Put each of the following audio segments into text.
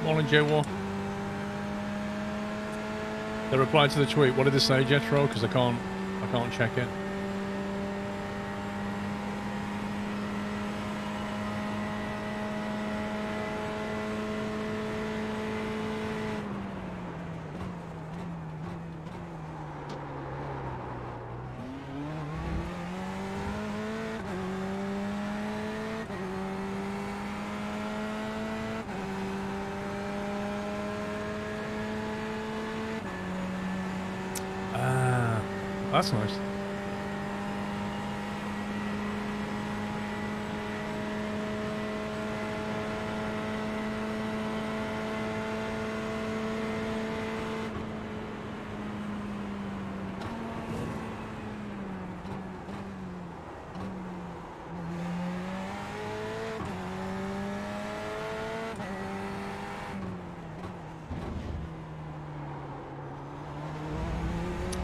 Morning, J-War. They replied to the tweet. What did they say, Jetro? Because I can't check it. That's nice.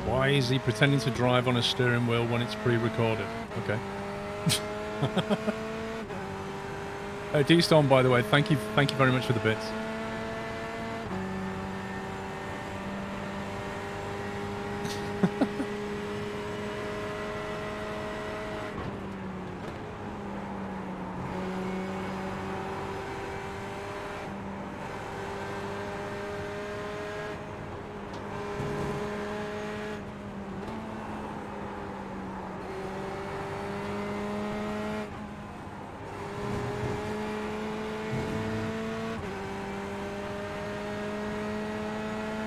Why is he pretending to drive on a steering wheel when it's pre-recorded? Okay. D-Storm, by the way, thank you very much for the bits.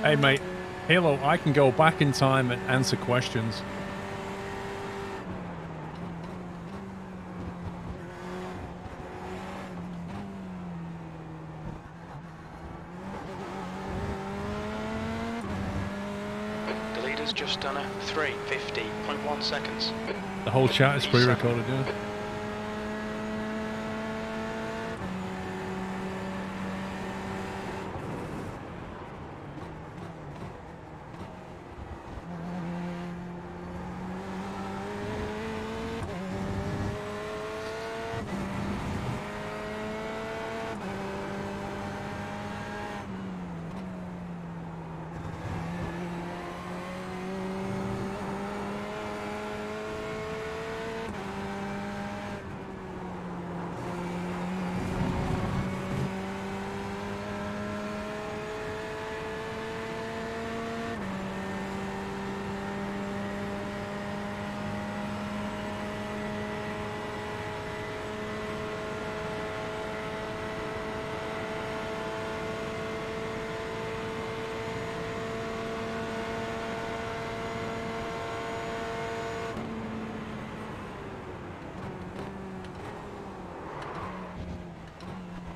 Hey mate, Halo, I can go back in time and answer questions. The leader's just done a 3:50.1 seconds. The whole chat is pre-recorded, yeah.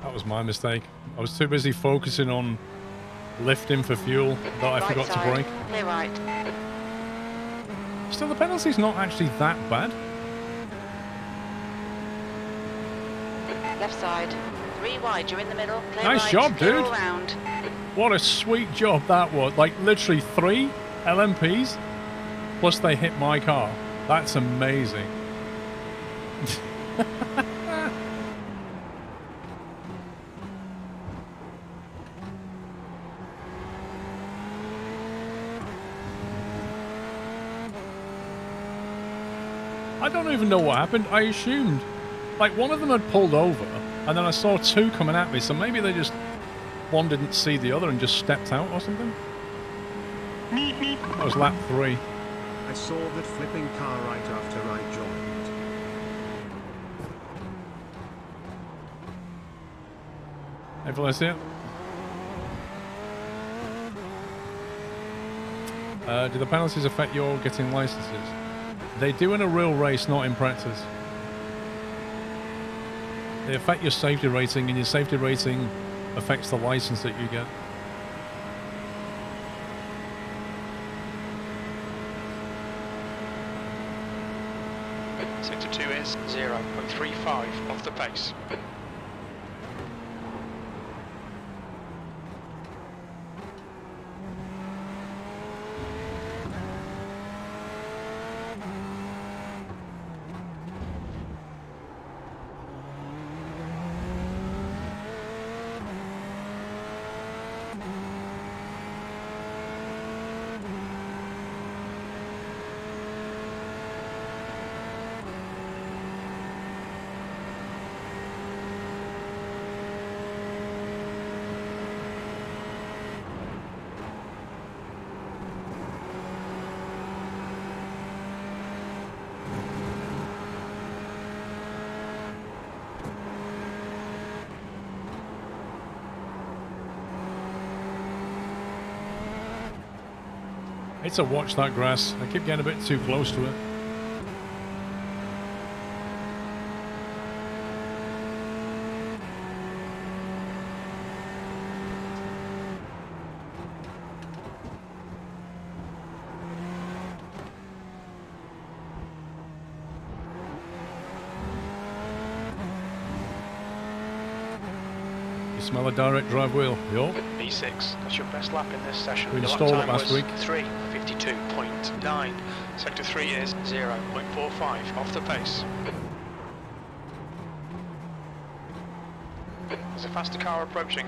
That was my mistake. I was too busy focusing on lifting for fuel that I forgot to brake. Clear right. Still, the penalty's not actually that bad. Left side. 3 wide, you're in the middle. Clear Nice right. job, Clear dude. all round. What a sweet job that was. Like, literally 3 LMPs, plus they hit my car. That's amazing. I don't even know what happened. I assumed, like, one of them had pulled over, and then I saw 2 coming at me, so maybe they just, one didn't see the other and just stepped out or something. That was lap 3. I saw that flipping car right after I joined. Hey, Valencia. Do the penalties affect your getting licenses? They do in a real race, not in practice. They affect your safety rating, and your safety rating affects the license that you get. Sector 2 is 0.35 off the pace. It's a watch that grass. I keep getting a bit too close to it. You smell a direct drive wheel, yo? B6, that's your best lap in this session. We Your lap installed it time last was week. 3:52.9. Sector 3 is 0.45 off the pace. There's a faster car approaching.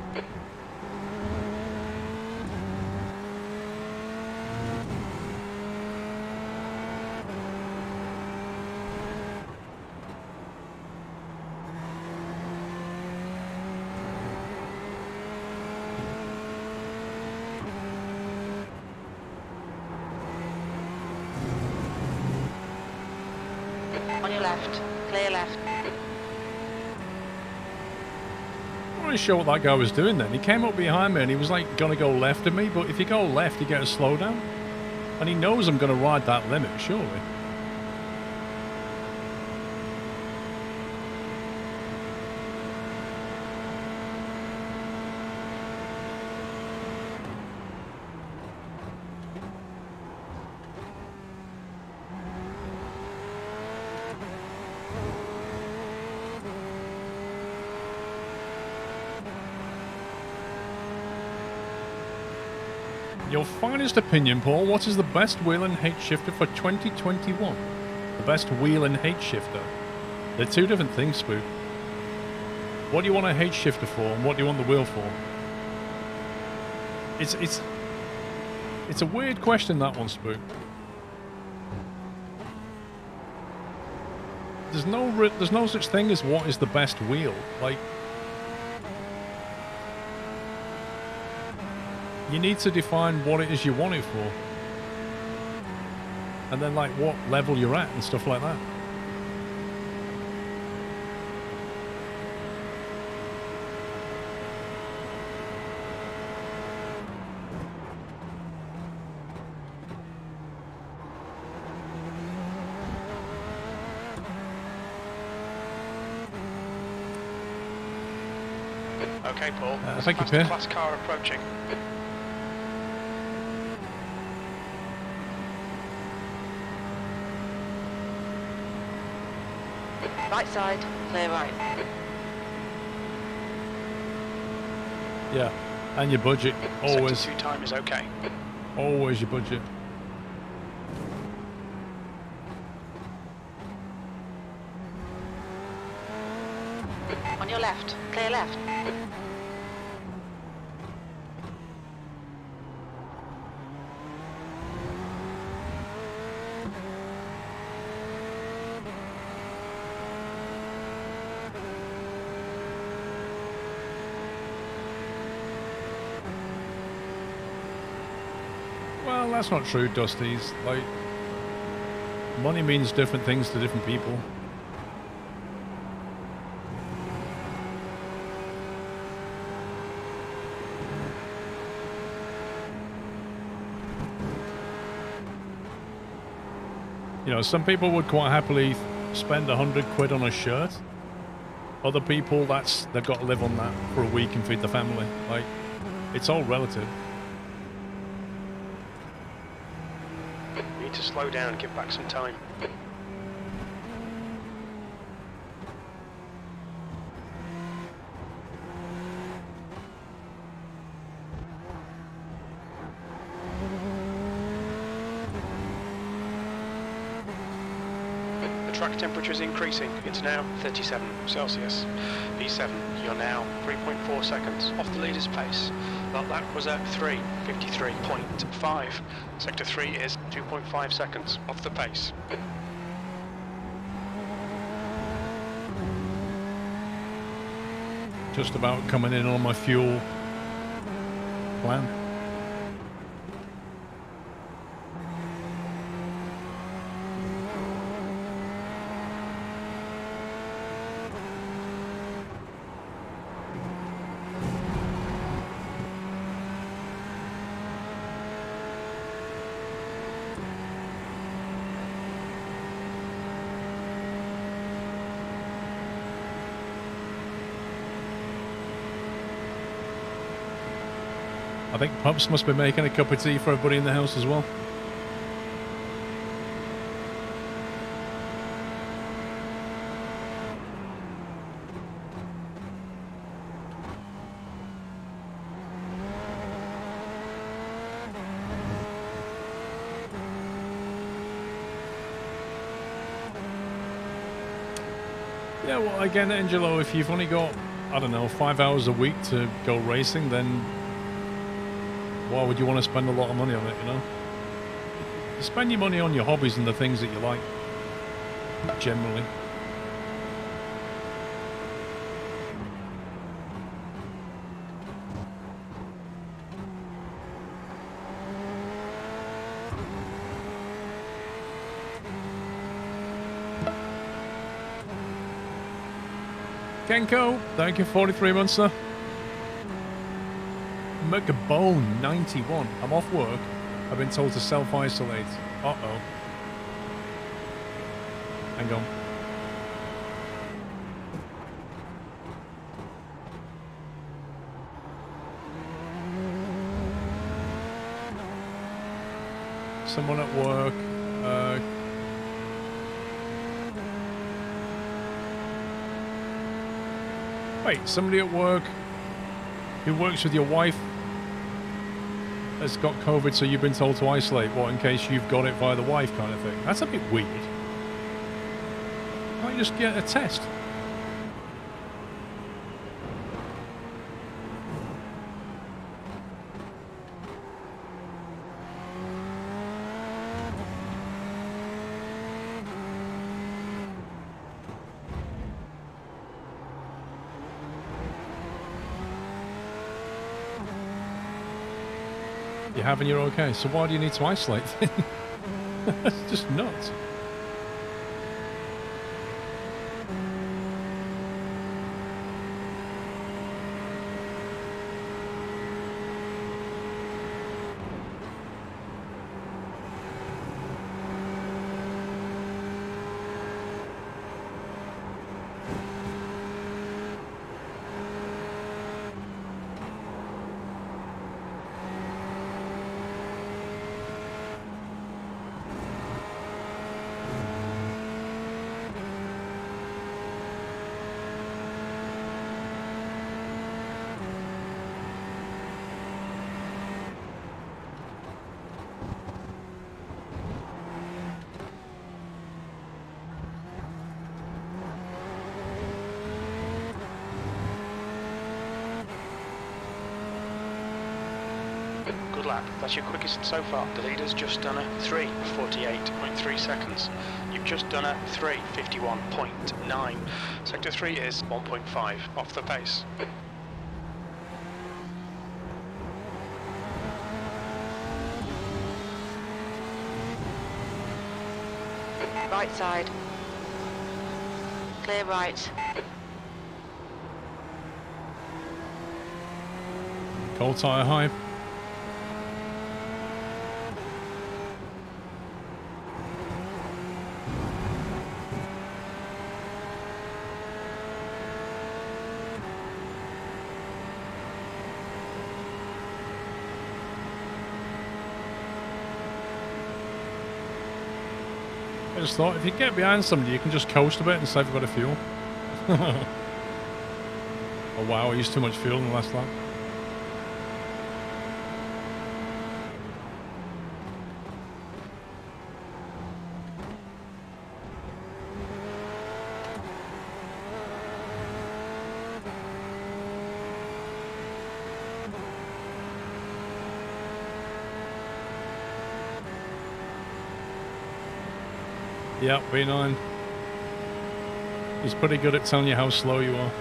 On your left. Clear left. I'm not really sure what that guy was doing then. He came up behind me and he was like gonna go left of me, but if you go left you get a slowdown. And he knows I'm gonna ride that limit, surely. Your finest opinion, Paul. What is the best wheel and H shifter for 2021? The best wheel and H shifter. They're two different things, Spook. What do you want a H shifter for, and what do you want the wheel for? It's a weird question, that one, Spook. There's no such thing as what is the best wheel. Like, you need to define what it is you want it for. And then, like, what level you're at and stuff like that. Okay, Paul. Thank you, Faster Pierre. class car approaching. Right side. Clear right. Yeah. And your budget. Always. Sector 2 time is okay. Always your budget. On your left. Clear left. Well, that's not true, Dusty's. Like, money means different things to different people. You know, some people would quite happily spend 100 quid on a shirt. Other people, they've got to live on that for a week and feed the family. Like, it's all relative. You need to slow down and give back some time. The track temperature is increasing. It's now 37 Celsius. P7, you're now 3.4 seconds off the leader's pace. That lap was at 3:53.5. Sector 3 is 2.5 seconds off the pace. Just about coming in on my fuel plan. I think Pups must be making a cup of tea for everybody in the house as well. Yeah, well, again, Angelo, if you've only got, I don't know, 5 hours a week to go racing, then why would you want to spend a lot of money on it, you know? You spend your money on your hobbies and the things that you like, generally. Kenko, thank you, 43 months, sir. McBone, 91. I'm off work. I've been told to self-isolate. Uh-oh. Hang on. Someone at work. Wait, somebody at work who works with your wife has got COVID, so you've been told to isolate. What, in case you've got it via the wife kind of thing? That's a bit weird. Why don't you just get a test? You have and you're okay. So why do you need to isolate then? That's just nuts. Good lap. That's your quickest so far. The leader's just done a 3:48.3 seconds. You've just done a 3:51.9. Sector 3 is 1.5 off the pace. Right side. Clear right. Cold tire high. I just thought, if you get behind somebody, you can just coast a bit and save a bit of fuel. Oh wow, I used too much fuel in the last lap. Yep, B9. He's pretty good at telling you how slow you are.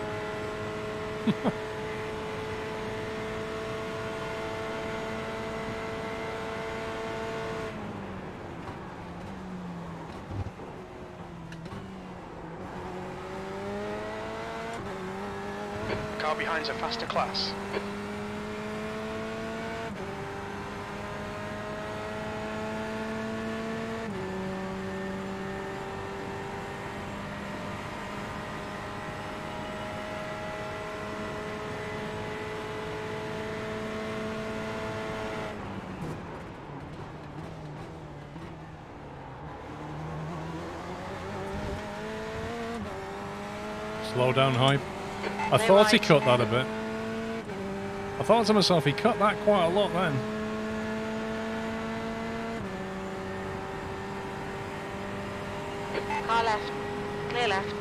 Car behind's a faster class. Slow down, hype. I Clear thought he right. cut that a bit. I thought to myself, he cut that quite a lot then. Car left. Clear left.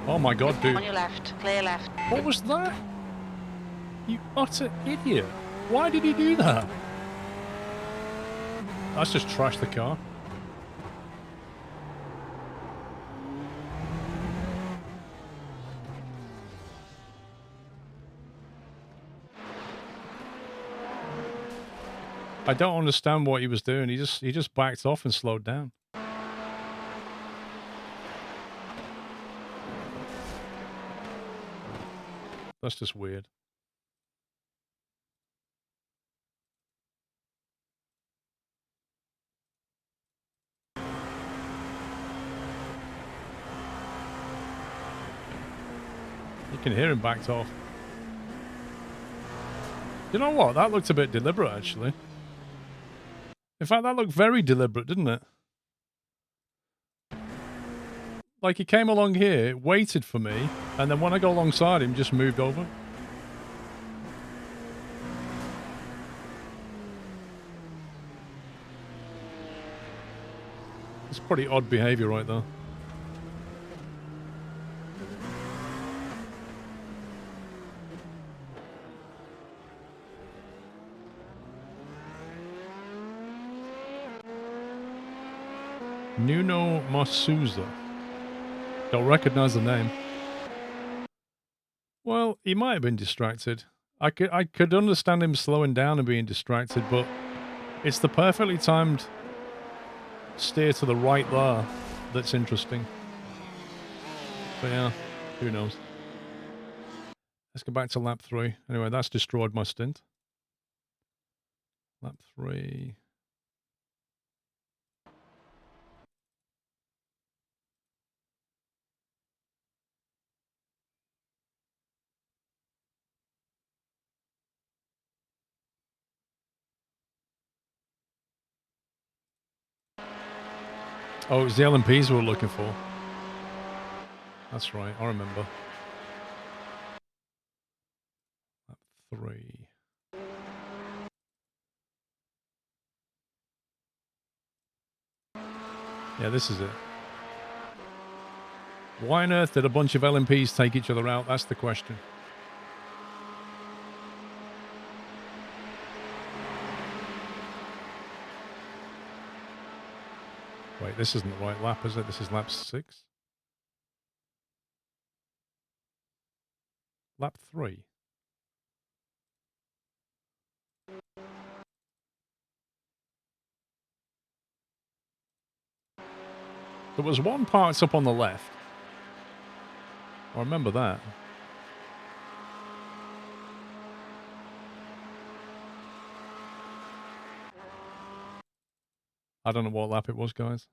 Oh my god, On dude. your left. Clear left. What was that? You utter idiot. Why did he do that? That's just trashed the car. I don't understand what he was doing. He just backed off and slowed down. That's just weird. You can hear him backed off. You know what? That looked a bit deliberate, actually. In fact, that looked very deliberate, didn't it? Like, he came along here, waited for me, and then when I go alongside him, just moved over. It's pretty odd behavior right there. Nuno Masuza. Don't recognize the name. Well, he might have been distracted. I could understand him slowing down and being distracted, but it's the perfectly timed steer to the right there that's interesting. But yeah, who knows? Let's go back to lap 3. Anyway, that's destroyed my stint. Lap 3. Oh, it was the LMPs we were looking for. That's right, I remember. Lap 3. Yeah, this is it. Why on earth did a bunch of LMPs take each other out? That's the question. Wait, this isn't the right lap, is it? This is lap 6? Lap 3. There was one parked up on the left. I remember that. I don't know what lap it was, guys.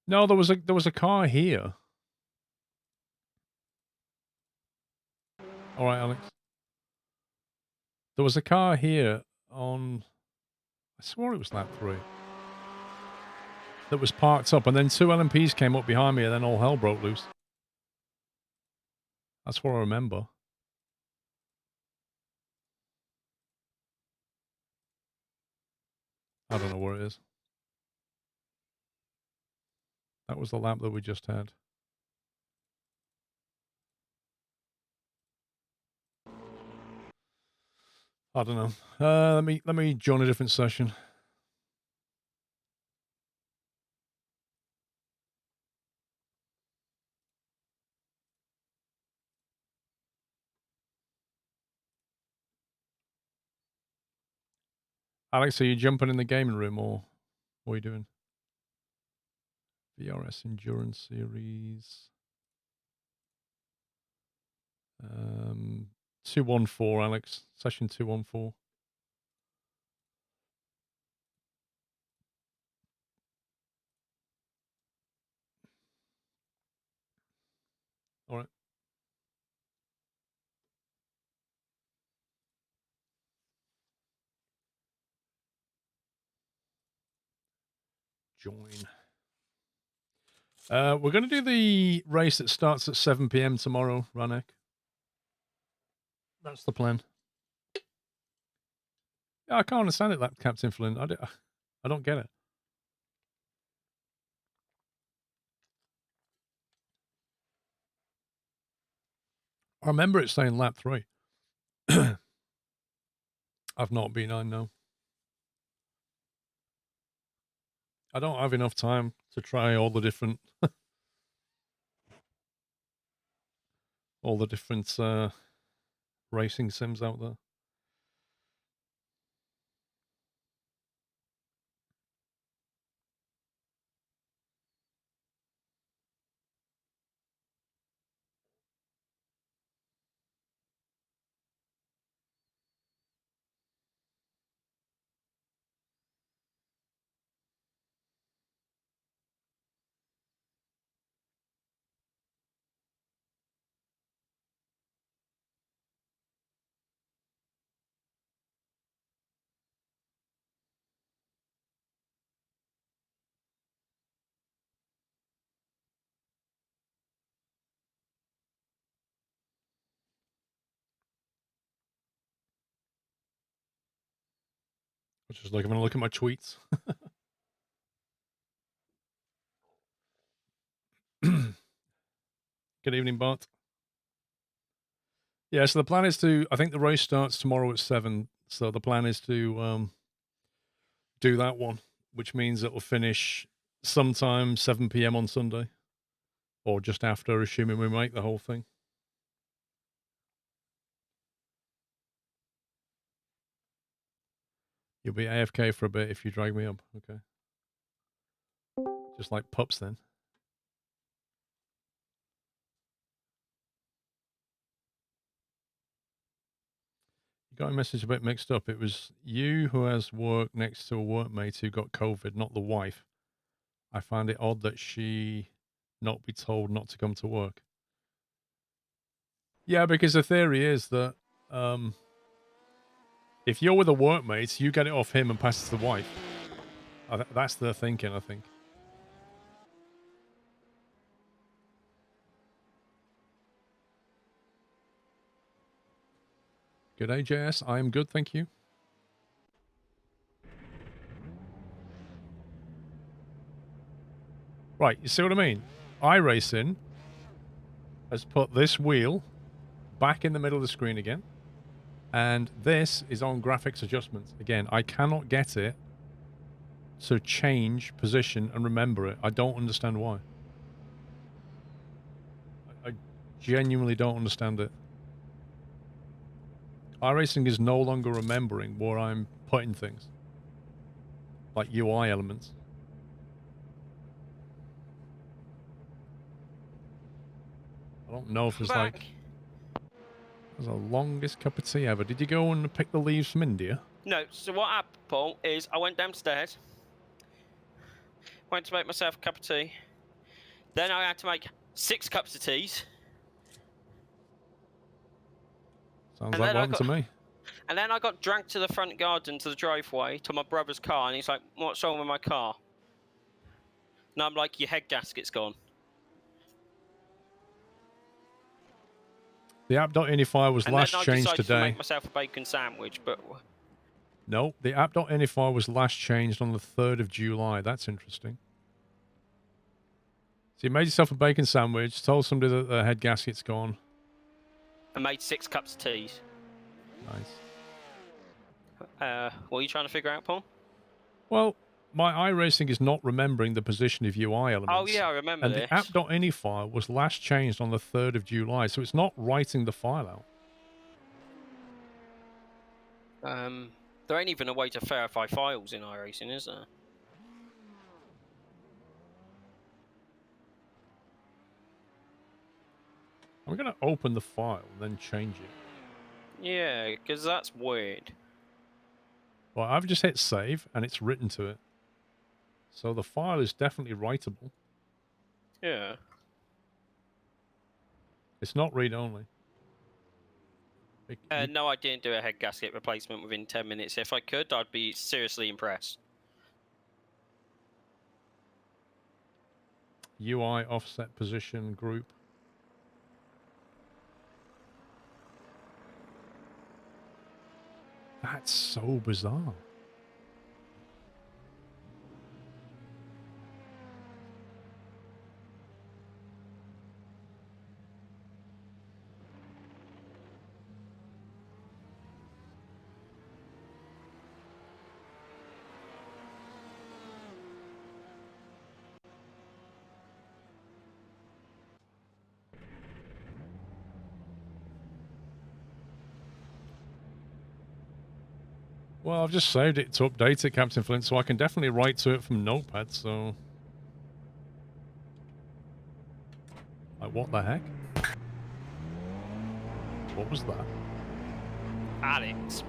No, there was a car here. All right, Alex. There was a car here on... I swore it was lap 3. That was parked up, and then 2 LMPs came up behind me, and then all hell broke loose. That's what I remember. I don't know where it is. That was the lap that we just had. I don't know. Let me join a different session. Alex, are you jumping in the gaming room, or what are you doing? VRS Endurance Series. 214, Alex. Session 214. All right. Join. We're going to do the race that starts at 7 p.m. tomorrow, Ranek. That's the plan. Yeah, I can't understand it, that Captain Flynn. I don't get it. I remember it saying lap 3. I've not been, I know. I don't have enough time to try all the different racing sims out there. I was just like, I'm going to look at my tweets. Good evening, Bart. Yeah, so the plan is to, I think the race starts tomorrow at 7. So the plan is to do that one, which means it will finish sometime 7 p.m. on Sunday. Or just after, assuming we make the whole thing. You'll be AFK for a bit if you drag me up. Okay. Just like pups then. You got a message a bit mixed up. It was you who has worked next to a workmate who got COVID, not the wife. I find it odd that she not be told not to come to work. Yeah, because the theory is that if you're with a workmate, you get it off him and pass it to the wife. That's the thinking, I think. Good day, JS. I am good, thank you. Right, you see what I mean? iRacing has put this wheel back in the middle of the screen again. And this is on graphics adjustments. Again, I cannot get it to change position and remember it. I don't understand why. I genuinely don't understand it. iRacing is no longer remembering where I'm putting things. Like UI elements. I don't know if it's like... It's the longest cup of tea ever. Did you go and pick the leaves from India? No, so what happened, Paul, is I went downstairs, went to make myself a cup of tea, then I had to make 6 cups of teas. Sounds like what happened to me. And then I got dragged to the front garden, to the driveway, to my brother's car, and he's like, what's wrong with my car? And I'm like, your head gasket's gone. The app.ini was last changed today. And then I decided to make myself a bacon sandwich, but... No, the app.ini was last changed on the 3rd of July. That's interesting. So you made yourself a bacon sandwich, told somebody that the head gasket's gone. I made 6 cups of teas. Nice. What are you trying to figure out, Paul? Well, my iRacing is not remembering the position of UI elements. Oh, yeah, I remember this. And the app.ini file was last changed on the 3rd of July, so it's not writing the file out. There ain't even a way to verify files in iRacing, is there? I'm going to open the file and then change it. Yeah, because that's weird. Well, I've just hit save, and it's written to it. So the file is definitely writable. Yeah. It's not read-only. No, I didn't do a head gasket replacement within 10 minutes. If I could, I'd be seriously impressed. UI offset position group. That's so bizarre. Well, I've just saved it to update it, Captain Flint, so I can definitely write to it from Notepad, so... Like, what the heck? What was that? Alex.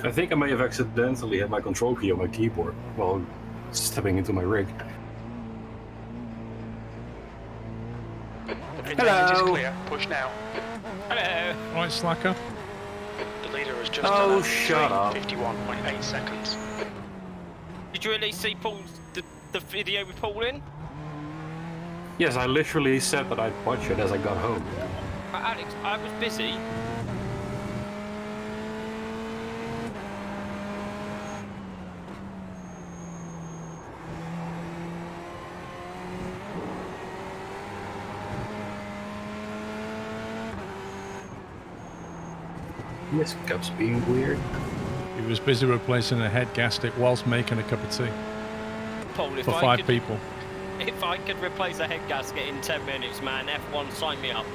I think I may have accidentally had my control key on my keyboard while stepping into my rig. The pit exit is clear. Push now. Hello. Right, Slacker. The leader has just Oh, done shut up. 51.8 seconds. Did you at least see Paul's the video with Paul in? Yes, I literally said that I'd watch it as I got home. Alex, I was busy. This cup's being weird. He was busy replacing a head gasket whilst making a cup of tea. Paul, if For I 5 could, people. If I could replace a head gasket in 10 minutes, man, F1, sign me up.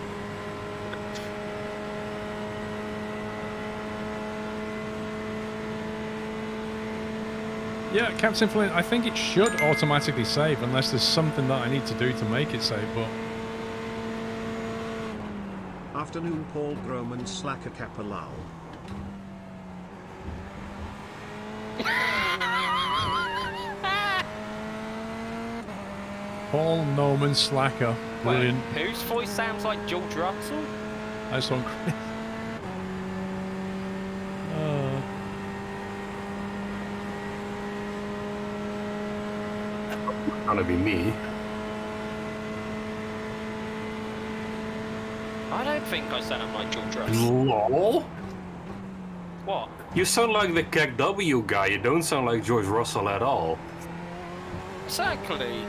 Yeah, Captain Flint, I think it should automatically save unless there's something that I need to do to make it save, but... Afternoon, Paul Groman Slacker Kapalal. Paul Noman Slacker. Brilliant. Wait, whose voice sounds like George Russell? I saw Chris. Gonna be me. I don't think I sound like George Russell. LOL? What? You sound like the KW guy, you don't sound like George Russell at all. Exactly.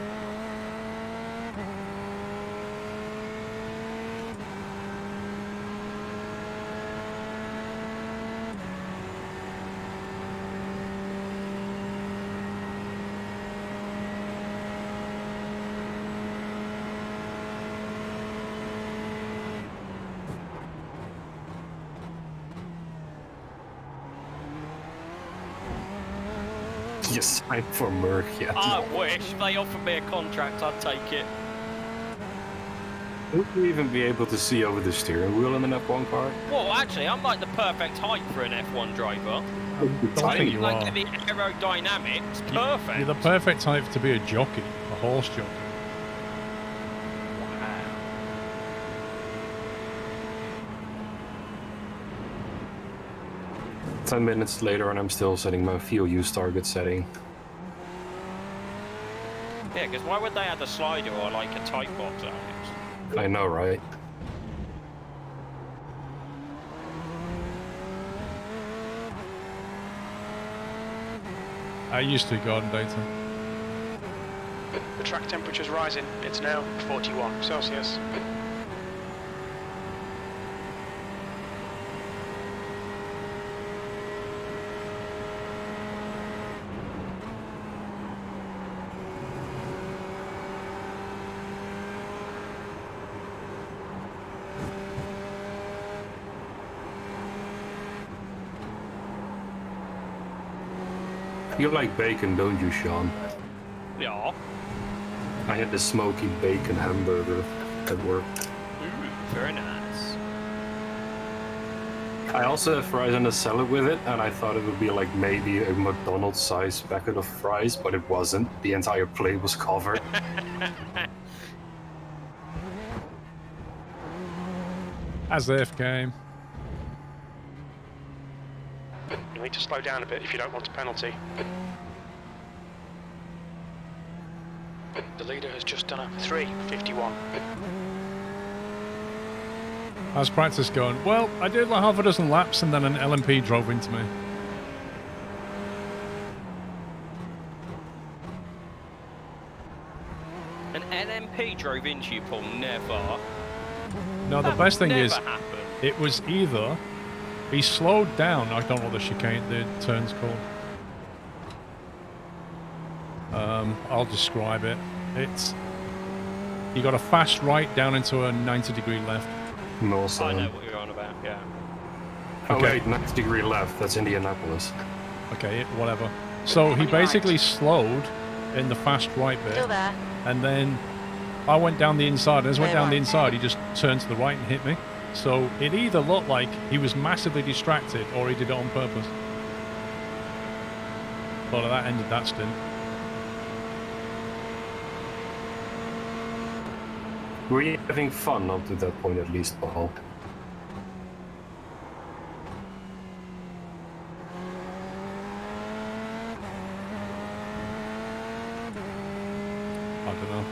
You signed for Merc yet. I wish. If they offered me a contract, I'd take it. Would you even be able to see over the steering wheel in an F1 car? Well, actually, I'm like the perfect height for an F1 driver. I think you Like are. the aerodynamics, perfect. You're the perfect type to be a jockey, a horse jockey. Wow. 10 minutes later and I'm still setting my fuel use target setting. Yeah, because why would they add a slider or like a type box on it? I know, right? I used to garden data. The track temperature's rising. It's now 41 Celsius. You like bacon, don't you, Sean? Yeah. I had the smoky bacon hamburger at work. Very nice. I also had fries and a salad with it, and I thought it would be like maybe a McDonald's-sized packet of fries, but it wasn't. The entire plate was covered. As if, game. You need to slow down a bit if you don't want a penalty. The leader has just done a 3:51. How's practice going? Well, I did like half a dozen laps and then an LMP drove into me. An LMP drove into you, Paul. Never. No, the That best would thing is, never happen. it was either he slowed down. I don't know what the chicane, the turn's called. I'll describe it. It's you got a fast right down into a 90-degree left. No, I know what you're on about, yeah. Okay, 90-degree left. That's Indianapolis. Okay, whatever. So he basically slowed in the fast right bit, Still there. and then I went down the inside. As I went Clear down the right. inside, he just turned to the right and hit me. So it either looked like he was massively distracted or he did it on purpose. Well, that ended that stint. Were you having fun up to that point, at least, Paul? I don't know.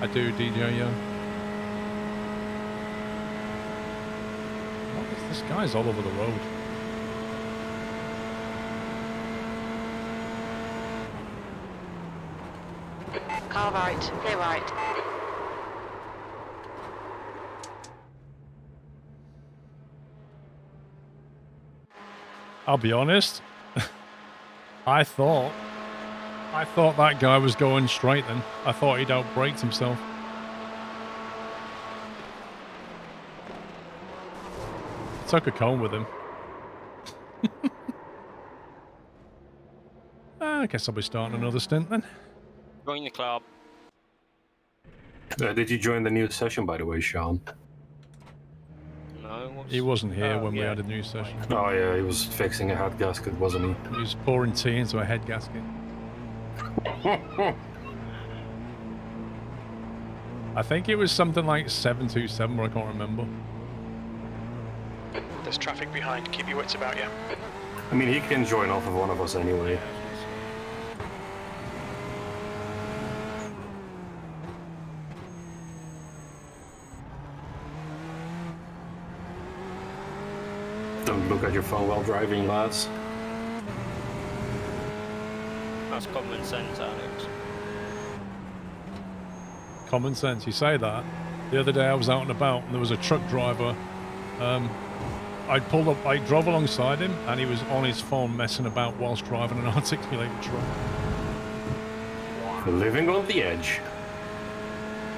I do, DJ, yeah. What is this guy's all over the road? Car right, clear right. I'll be honest. I thought that guy was going straight then. I thought he'd outbraked himself. Took a cone with him. I guess I'll be starting another stint then. Join the club. Did you join the new session, by the way, Sean? No, what's... He wasn't here Oh, when we yeah. had a new session. Oh yeah, he was fixing a head gasket, wasn't he? He was pouring tea into a head gasket. I think it was something like 727, but I can't remember. There's traffic behind. Keep your wits about you. I mean, he can join off of one of us anyway. Don't look at your phone while driving, lads. That's common sense, Alex. Common sense, you say that. The other day I was out and about and there was a truck driver. I drove alongside him and he was on his phone messing about whilst driving an articulated truck. Living on the edge.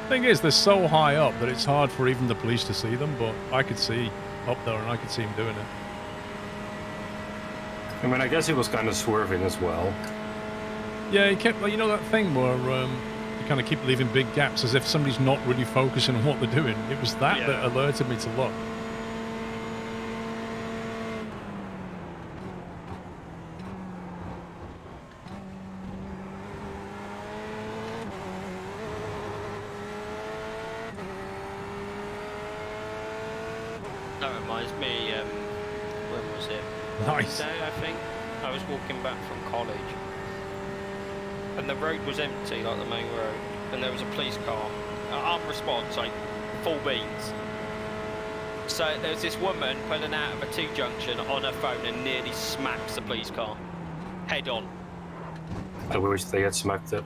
Thing is, they're so high up that it's hard for even the police to see them, but I could see up there and I could see him doing it. I mean, I guess he was kind of swerving as well. Yeah, he kept, you know that thing where you kind of keep leaving big gaps as if somebody's not really focusing on what they're doing. It was that that alerted me to look. That reminds me, when was it? Nice. Wednesday, I think. I was walking back from college. And the road was empty, like the main road. And there was a police car. Armed response, like, full beans. So there was this woman pulling out of a T-junction on her phone and nearly smacks the police car. Head on. I wish they had smacked it.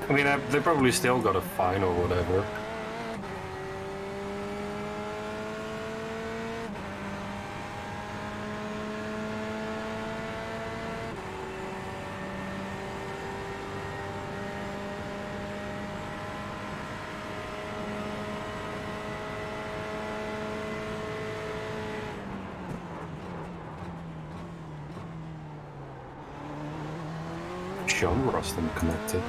I mean, they probably still got a fine or whatever. Sean Rustin connected.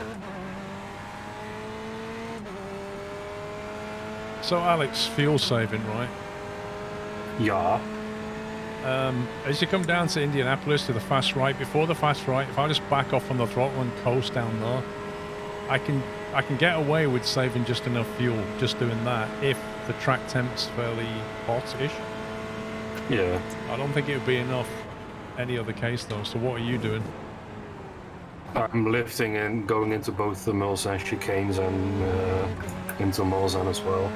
So Alex, fuel saving, right? Yeah. As you come down to Indianapolis to the fast right, before the fast right, if I just back off on the throttle and coast down there, I can get away with saving just enough fuel just doing that if the track temp's fairly hot-ish. Yeah. I don't think it would be enough any other case though. So what are you doing? I'm lifting and going into both the Mulsanne chicanes and into Mulsanne as well.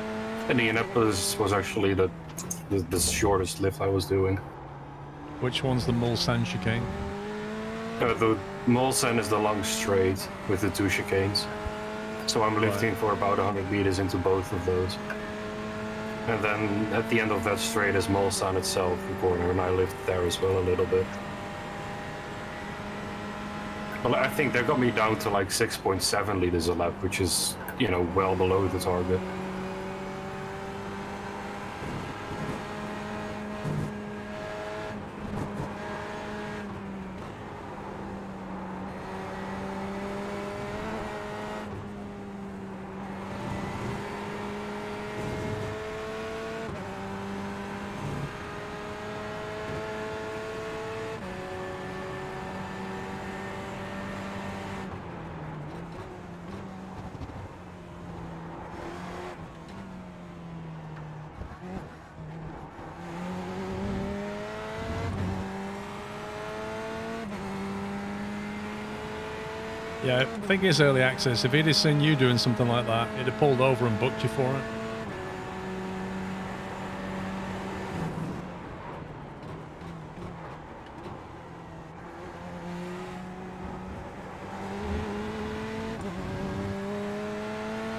Indianapolis was actually the shortest lift I was doing. Which one's the Mulsanne chicane? The Mulsanne is the long straight with the 2 chicanes. So I'm lifting for about 100 meters into both of those. And then at the end of that straight is Mulsanne itself, the corner, and I lift there as well a little bit. Well, I think they got me down to like 6.7 liters a lap, which is, you know, well below the target. Yeah, I think it's early access. If he'd have seen you doing something like that, he'd have pulled over and booked you for it.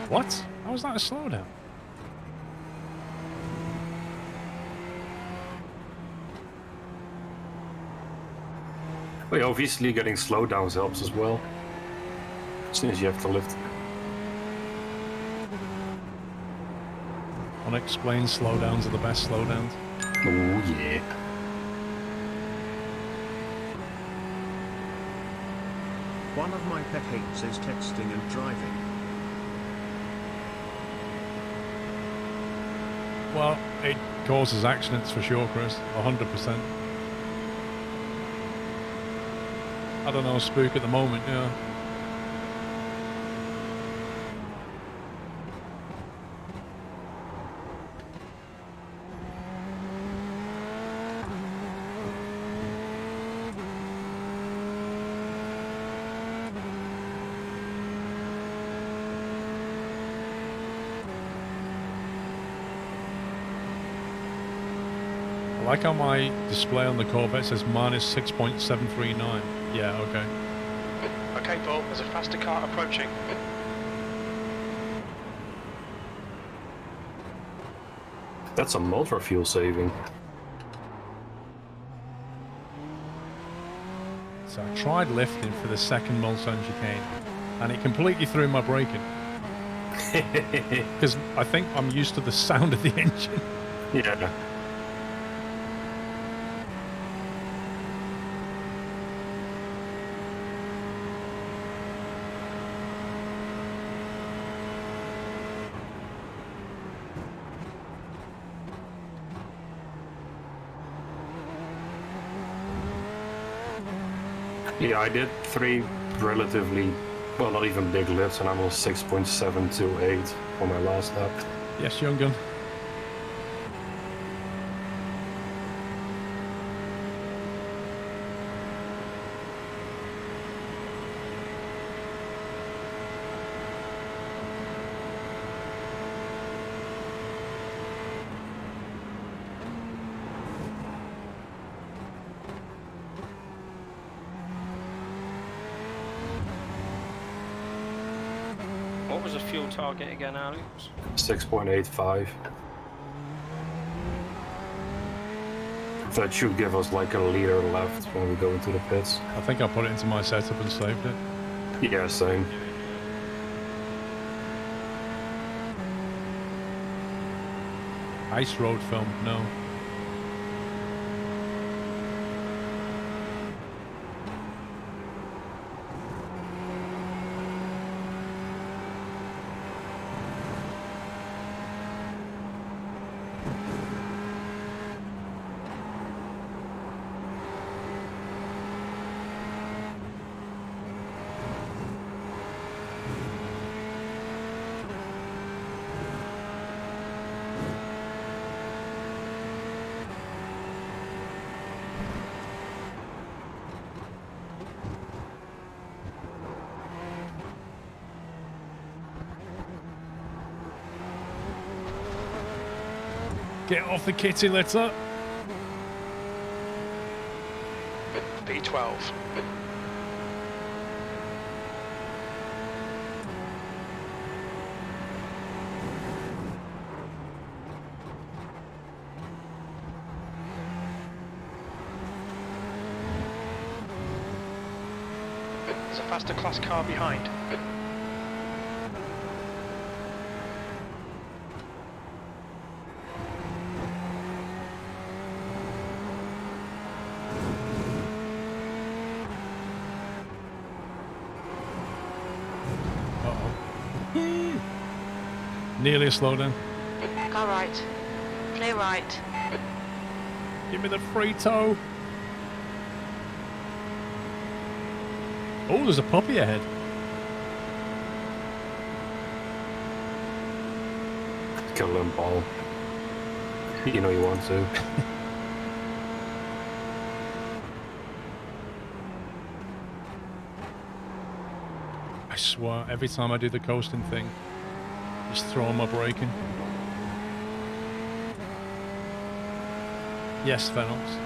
What? How was that a slowdown? Well, obviously getting slowdowns helps as well. As soon as you have to lift. Unexplained slowdowns are the best slowdowns. Oh yeah. One of my pet hates is texting and driving. Well, it causes accidents for sure, Chris. 100%. I don't know, Spook at the moment, yeah. I like how my display on the Corvette says minus 6.739. Yeah, okay. Okay, Paul, there's a faster car approaching. That's some ultra fuel saving. So I tried lifting for the second Mulsanne chicane, and it completely threw my braking. Because I think I'm used to the sound of the engine. Yeah. Yeah, I did 3 relatively, well, not even big lifts, and I'm on 6.728 on my last lap. Yes, young gun. What was the fuel target again, Alex? 6.85. That should give us like a liter left when we go into the pits. I think I put it into my setup and saved it. Yeah, same. Ice road film, no. Get off the kitty litter. P12. There's a faster class car behind. Nearly a slowdown. Car right. Clear right. Give me the free toe. Oh, there's a puppy ahead. Kill him, Paul. You know you want to. I swear, every time I do the coasting thing, just throw my braking. Yes, Phenox.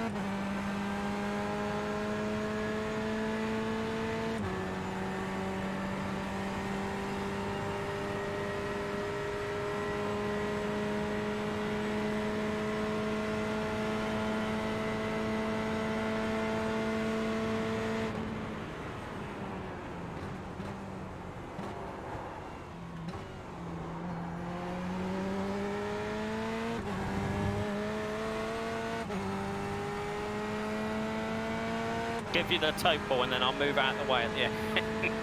Give you the topo and then I'll move out of the way at the end.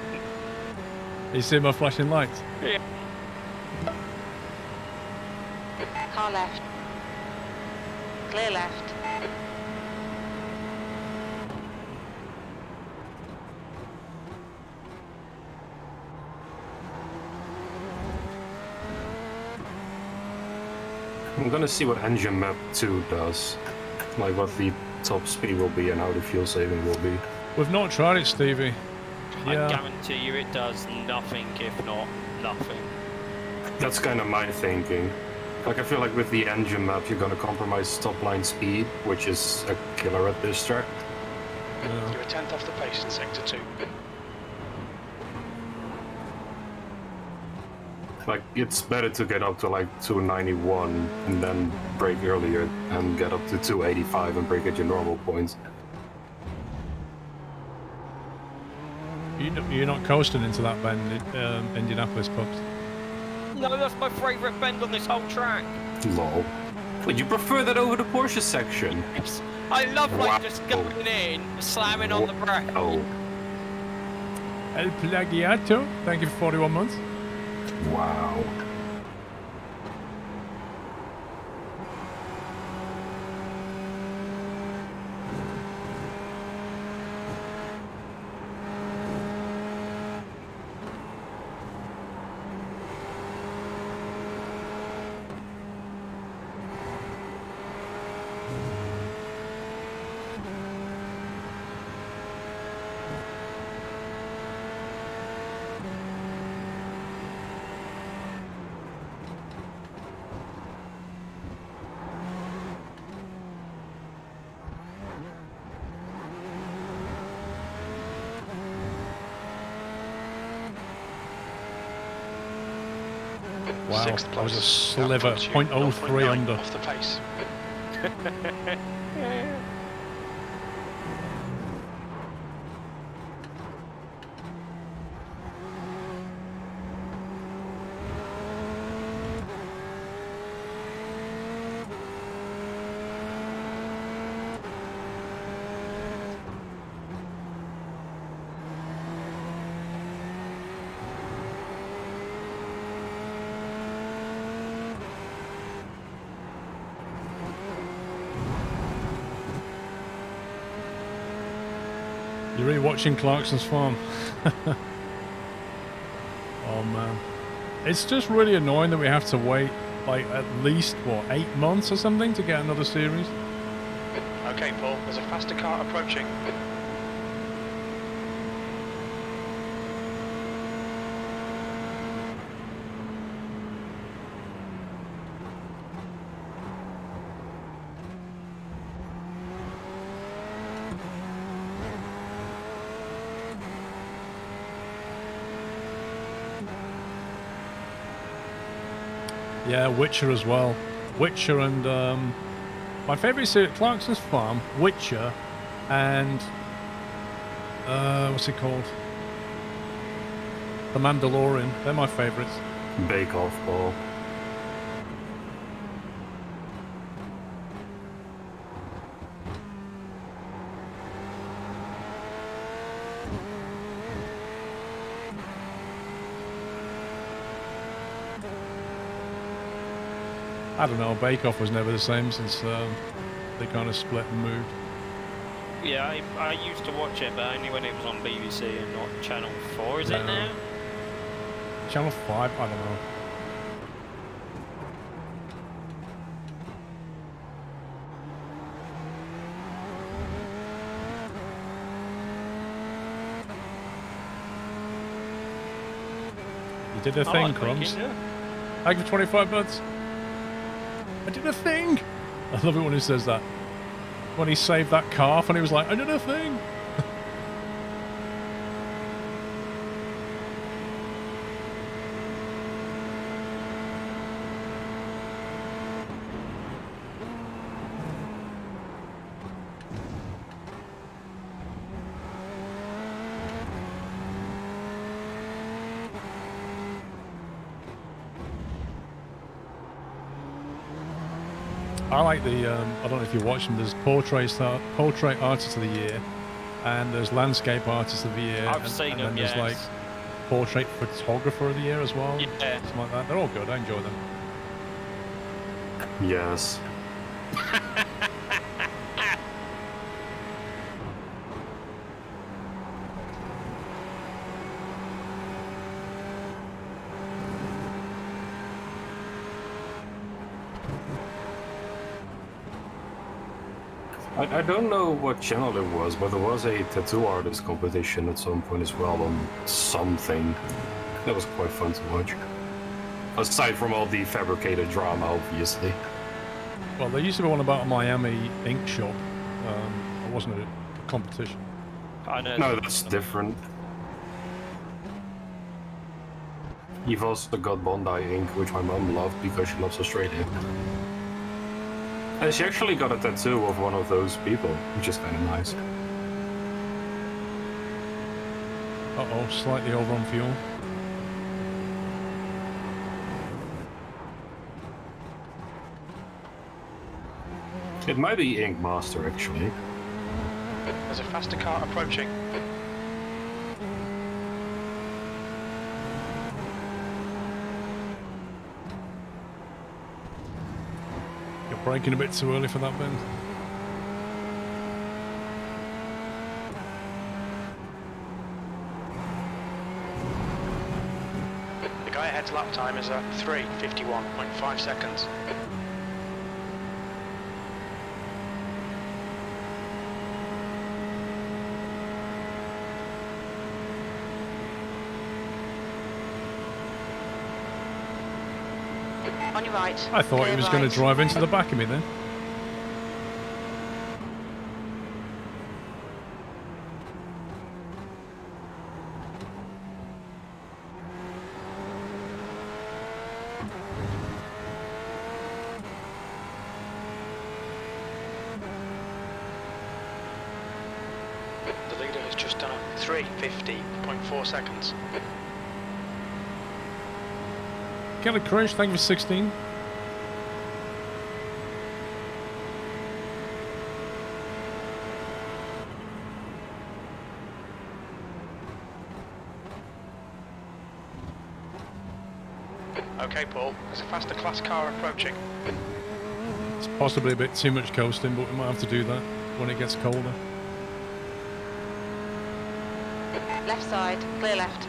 You see my flashing lights? Yeah. Car left. Clear left. I'm gonna see what engine map 2 does. Like what the top speed will be and how the fuel saving will be. We've not tried it, Stevie. I guarantee you it does nothing, if not nothing. That's kind of my thinking. Like, I feel like with the engine map, you're gonna compromise top line speed, which is a killer at this track. You're a tenth off the pace in sector 2. Like, it's better to get up to like 291 and then brake earlier and get up to 285 and brake at your normal points. You're not coasting into that bend in Indianapolis, Pups. No, that's my favourite bend on this whole track. Lol. Would you prefer that over the Porsche section? I love like Wow. just going in, slamming on the brake. Oh, El Plagiato, thank you for 41 months. wow. Wow, Sixth that was a place. sliver, That puts you 0.03 0.9 under. off the pace. You're really watching Clarkson's farm. Oh man. It's just really annoying that we have to wait like at least, what, 8 months or something to get another series? Okay, Paul, there's a faster car approaching. Yeah, Witcher as well. Witcher and my favourite is at Clarkson's Farm, Witcher, and what's it called? The Mandalorian. They're my favourites. Bake Off, Paul. I don't know, Bake Off was never the same since they kind of split and moved. Yeah, I used to watch it, but only when it was on BBC and not Channel 4, is it now? Channel 5? I don't know. You did a thing, Crumbs. Thank you for 25 bucks. I did a thing! I love it when he says that. When he saved that calf and he was like, I did a thing! I like the, I don't know if you watch them, there's portrait artist of the year, and there's landscape artist of the year. I've seen them, and there's like portrait photographer of the year as well. Yeah. Something like that. They're all good, I enjoy them. Yes. I don't know what channel it was, but there was a tattoo artist competition at some point as well on something. That was quite fun to watch. Aside from all the fabricated drama, obviously. Well, there used to be one about a Miami ink shop. It wasn't a competition. I know. No, that's different. You've also got Bondi ink, which my mum loved because she loves Australia. And she actually got a tattoo of one of those people, which is kind of nice. Uh-oh, slightly over on fuel. It might be Ink Master, actually. There's a faster car approaching. You're braking a bit too early for that bend. The guy ahead's lap time is 3:51.5 seconds. On your right. I thought he Clear was going right. to drive into the back of me then. The leader has just done 3:50.4 seconds. Kelly Crush, thank you for 16. Okay, Paul, there's a faster class car approaching. It's possibly a bit too much coasting, but we might have to do that when it gets colder. Left side. Clear left.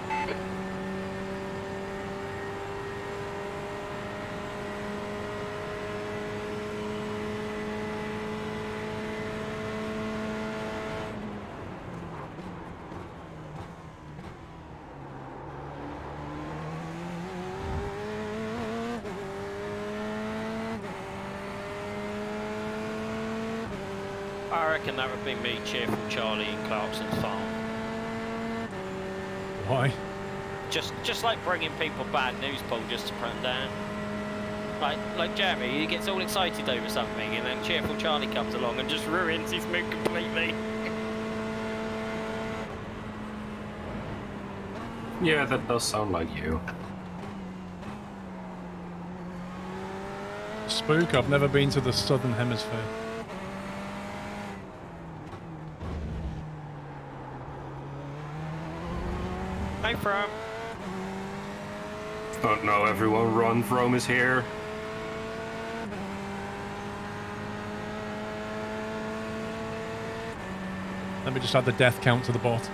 I reckon that would be me, Cheerful Charlie, in Clarkson's Farm. Why? Just like bringing people bad news, Paul, just to put them down. Like Jeremy, he gets all excited over something, and then cheerful Charlie comes along and just ruins his mood completely. Yeah, that does sound like you. Spook, I've never been to the Southern Hemisphere. Hey, From. Oh no, everyone run, Rome is here. Let me just add the death count to the bot.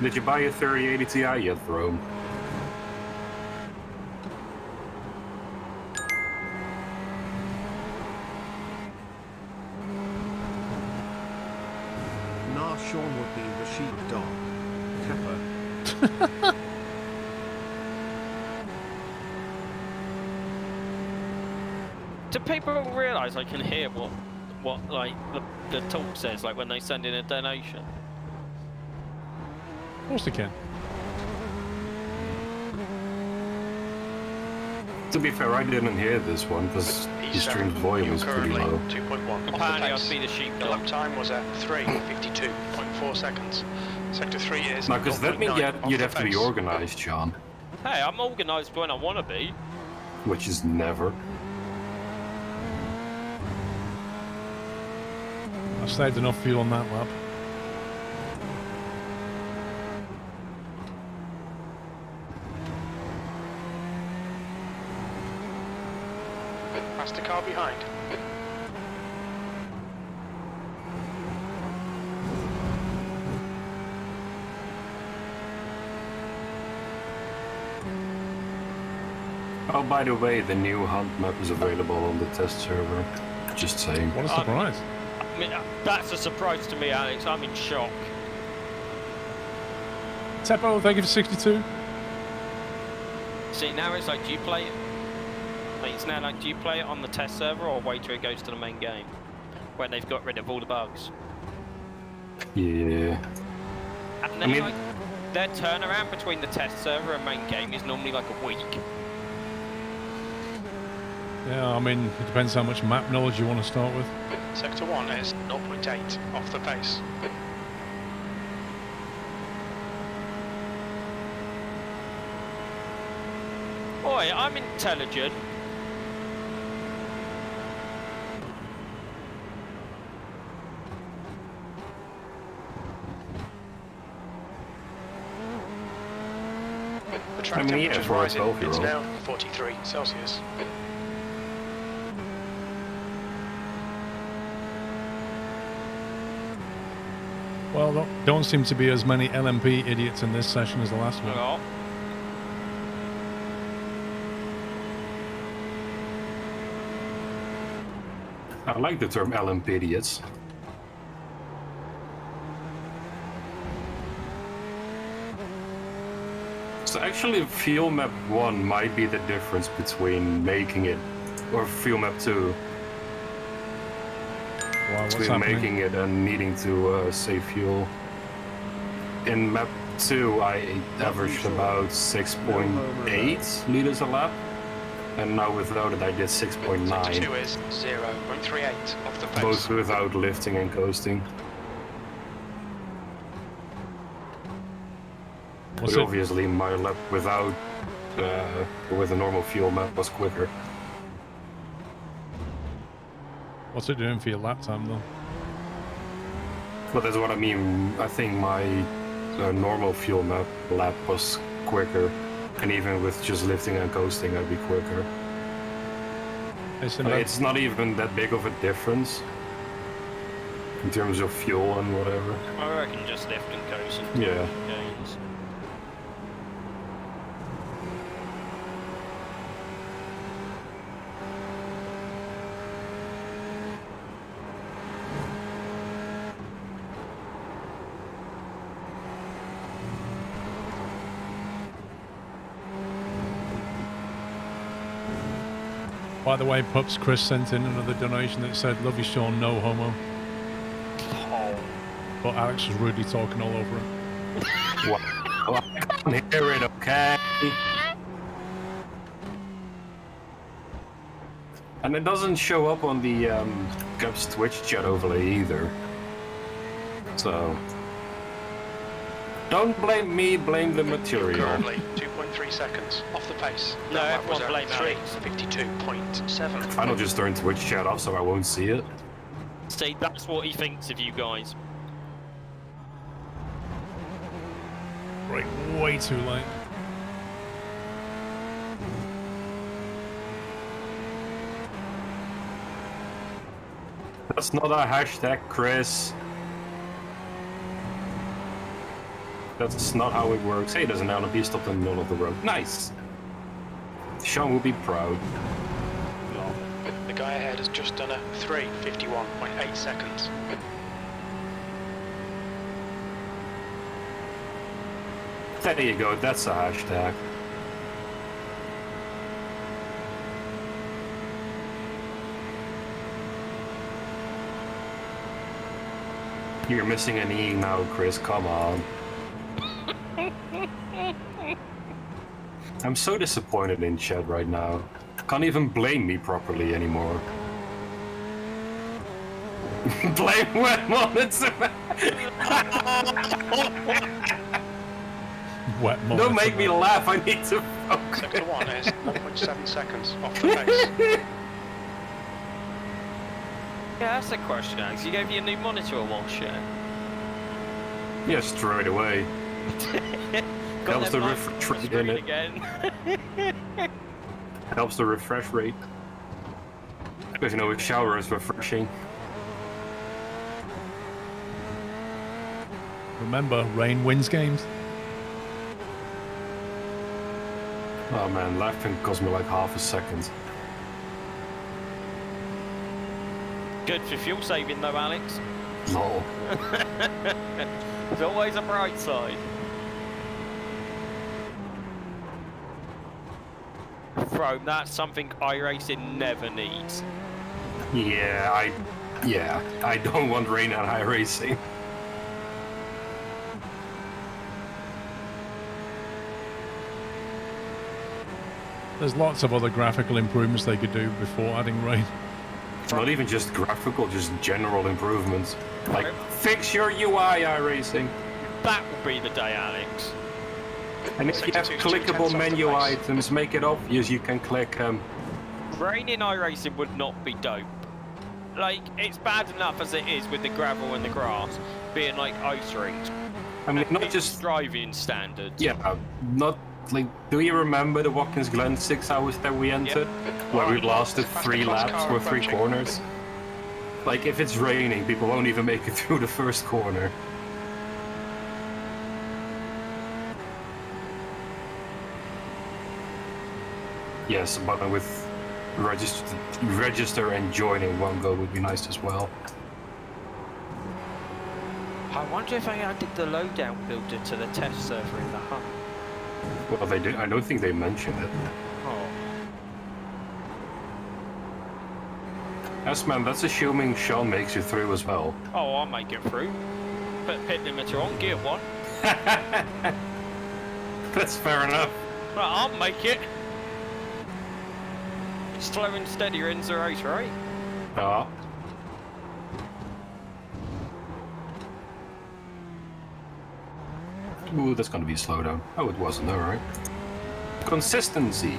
Did you buy a 3080 Ti yet, Rome? Nah, Sean would be the sheepdog. Kappa. Do people realise I can hear what like the talk says, like when they send in a donation? Of course they can. To be fair, I didn't hear this one because the stream's volume is pretty currently low. 2.1 Apparently off I'd the pace. be the The sheepdog. lap time was at 3:52.4 seconds. Sector 3 is Now, because that means 0.9 off you'd the have to be pace. organized, John. Hey, I'm organised when I want to be. Which is never. I saved enough fuel on that lap. Past the car behind. Oh, by the way, the new hunt map is available on the test server. Just saying. What a surprise. I mean, that's a surprise to me, Alex. I'm in shock. Teppo, thank you for 62. See, now it's like, do you play it? Like, it's now like, do you play it on the test server or wait till it goes to the main game? When they've got rid of all the bugs. Yeah. And then, I mean- like, their turnaround between the test server and main game is normally like a week. Yeah, I mean, it depends how much map knowledge you want to start with. Sector 1 is 0.8 off the pace. Oi, I'm intelligent. The track I mean, yeah, temperature's for a rising. It's 12-year-old. now 43 Celsius. Well, there don't seem to be as many LMP idiots in this session as the last one. Oh, I like the term LMP idiots. So actually, fuel map 1 might be the difference between making it, or fuel map 2, Wow, what's between happening? making it and needing to save fuel. In map 2, I averaged about 6.8 liters a lap, and now without it, I did Sector 6.9, 2 is 0.38 off the pace. both without lifting and coasting. What's But it? obviously, my lap without, with a normal fuel map was quicker. What's it doing for your lap time, though? But that's what I mean. I think my normal fuel map lap was quicker, and even with just lifting and coasting, I'd be quicker. It's not even that big of a difference in terms of fuel and whatever. I reckon just lift and coast and Yeah. gains. By the way, Pups, Chris sent in another donation that said, "Love you, Sean, no homo." Oh. But Alex was rudely talking all over him. What? Oh, I can't hear it, okay? And it doesn't show up on the Gup's Twitch chat overlay either. So... Don't blame me, blame the material. Currently 2.3 seconds off the pace. No, That was everyone blame Alex. 3:52.7. I'll just turn Twitch chat off so I won't see it. See, that's what he thinks of you guys. Right, way too late. That's not a hashtag, Chris. That's not how it works. Hey, there's an LMP stopped in the middle of the road. Nice! Sean will be proud. The guy ahead has just done a 3:51.8 seconds. There you go, that's a hashtag. You're missing an E now, Chris, come on. I'm so disappointed in chat right now. Can't even blame me properly anymore. Blame Wet Monitor! Wet monitor. Don't make me laugh, I need to focus. Sector 1 is 1.7 seconds off the pace. Yeah, that's a question, Alex. You gave you a new monitor or what shit? Yeah, straight away. Helps the them refresh lights on the rate in screen it. again. Helps the refresh rate. Because you know, a shower is refreshing. Remember, rain wins games. Oh man, laughing cost me like half a second. Good for fuel saving though, Alex. Lol. There's always a bright side. Throne, that's something iRacing never needs. Yeah, I don't want rain at iRacing. There's lots of other graphical improvements they could do before adding rain. Not even just graphical, just general improvements. Like, fix your UI, iRacing. That will be the day, Alex. And if you have clickable menu items, make it obvious you can click Rain in iRacing would not be dope. Like, it's bad enough as it is with the gravel and the grass being like ice rings. I mean, not It's just... driving standards. Yeah, not... Like, do you remember the Watkins Glen 6 hours that we entered? Where we blasted 3 laps with 3 corners? Like, if it's raining, people won't even make it through the first corner. Yes, but with register and join in one go would be nice as well. I wonder if I added the loadout builder to the test server in the hub. Well, they did. I don't think they mentioned it. Oh. Yes, man, that's assuming Sean makes you through as well. Oh, I'll make it through. Put pit limiter on, gear 1. That's fair enough. Right, I'll make it. Slow and steady ends the race, right? Ah. Ooh, that's gonna be a slowdown. Oh, it wasn't, alright. Consistency.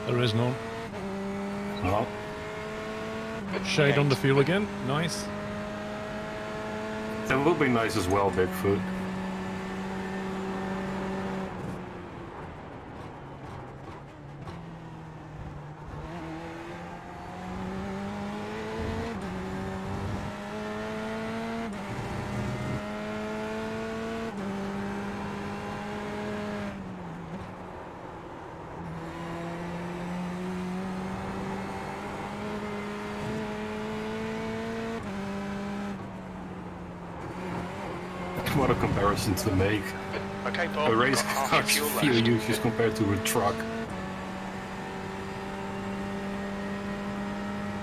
There is none. Oh. Shade on the fuel again. Nice. That will be nice as well, Bigfoot. What a comparison to make. Okay, Paul. A race got half car's your fuel left. usage compared to a truck.